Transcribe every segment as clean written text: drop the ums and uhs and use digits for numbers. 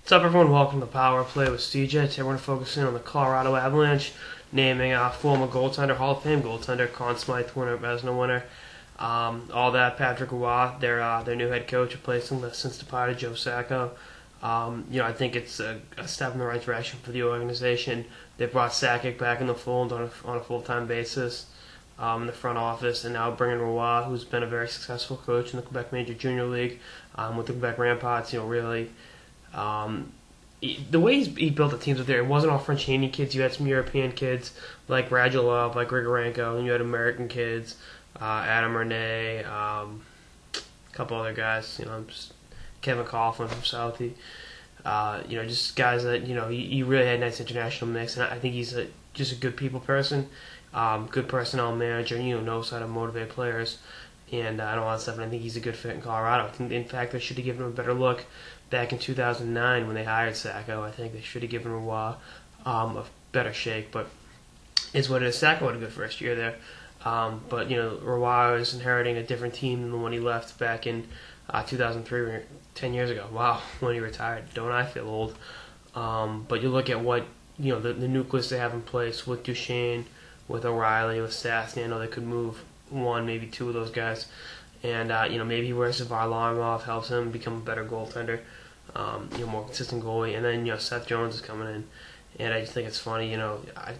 What's up, everyone? Welcome to Power Play with CJ. Today we're going to focus in on the Colorado Avalanche, naming former goaltender, Hall of Fame goaltender, Conn Smythe winner, Vezina winner, all that. Patrick Roy, their new head coach, replacing the since departed Joe Sacco. I think it's a step in the right direction for the organization. They brought Sakic back in the fold on a full-time basis in the front office, and now bringing Roy, who's been a very successful coach in the Quebec Major Junior League with the Quebec Remparts. Really. The way he built the teams up there, it wasn't all French Canadian kids. You had some European kids like Radulov, like Grigorenko, and you had American kids, Adam Rene, a couple other guys, just Kevin Coughlin from Southie. Just guys that, he really had a nice international mix, and I think he's just a good people person, good personnel manager, knows how to motivate players, and all that stuff, and I think he's a good fit in Colorado. I think, in fact, they should have given him a better look back in 2009 when they hired Sacco. I think they should have given Roy a better shake, but it's what it is. Sacco had a good first year there, but Roy was inheriting a different team than the one he left back in 2003, 10 years ago. Wow, when he retired. Don't I feel old? But you look at what the nucleus they have in place with Duchesne, with O'Reilly, with Stastny. I know they could move one, maybe two of those guys. And, maybe whereas Varlamov helps him become a better goaltender, more consistent goalie. And then, Seth Jones is coming in. And I just think it's funny, I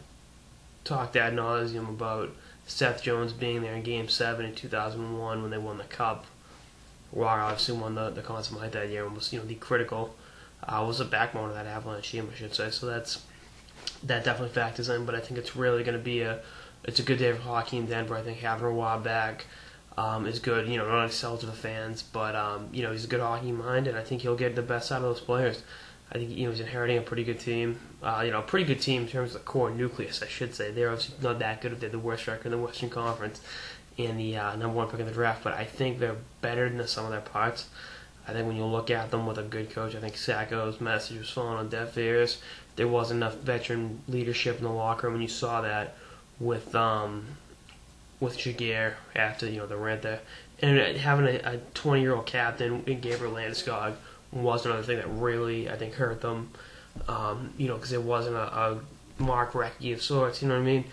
talked ad nauseum about Seth Jones being there in Game 7 in 2001 when they won the Cup. Roy obviously won the Conn Smythe that year and was, the critical, was the backbone of that Avalanche team, I should say. So that definitely factors in. But I think it's really going to be it's a good day for hockey in Denver. I think having Roy back is good. Not only sell to the fans, but he's a good hockey mind, and I think he'll get the best out of those players. I think he's inheriting a pretty good team. A pretty good team in terms of the core nucleus, I should say. They're obviously not that good if they're the worst record in the Western Conference and the number one pick in the draft, but I think they're better than the sum of their parts. I think when you look at them with a good coach, I think Sacco's message was falling on deaf ears. There wasn't enough veteran leadership in the locker room, and you saw that with Jaguar after the rant there, and having a 20-year-old captain in Gabriel Landeskog was another thing that really, I think, hurt them. Because it wasn't a Mark Recchi of sorts, you know what I mean,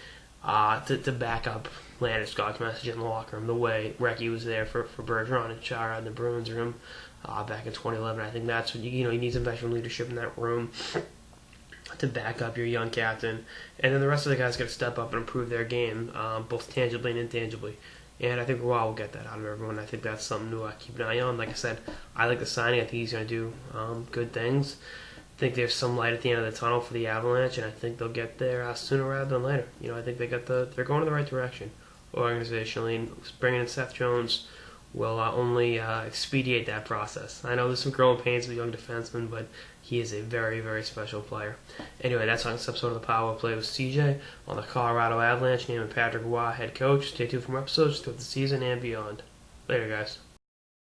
to back up Landeskog's message in the locker room the way Recchi was there for Bergeron and Chara in the Bruins room back in 2011. I think that's what you need some veteran leadership in that room to back up your young captain, and then the rest of the guys got to step up and improve their game, both tangibly and intangibly. And I think Roy will get that out of everyone. I think that's something to keep an eye on. Like I said, I like the signing. I think he's going to do good things. I think there's some light at the end of the tunnel for the Avalanche, and I think they'll get there sooner rather than later. I think they're going in the right direction organizationally, and bringing in Seth Jones will only expedite that process. I know there's some growing pains with young defensemen, but he is a very, very special player. Anyway, that's on this episode of the Power Play with CJ on the Colorado Avalanche, naming Patrick Roy head coach. Stay tuned for more episodes throughout the season and beyond. Later, guys.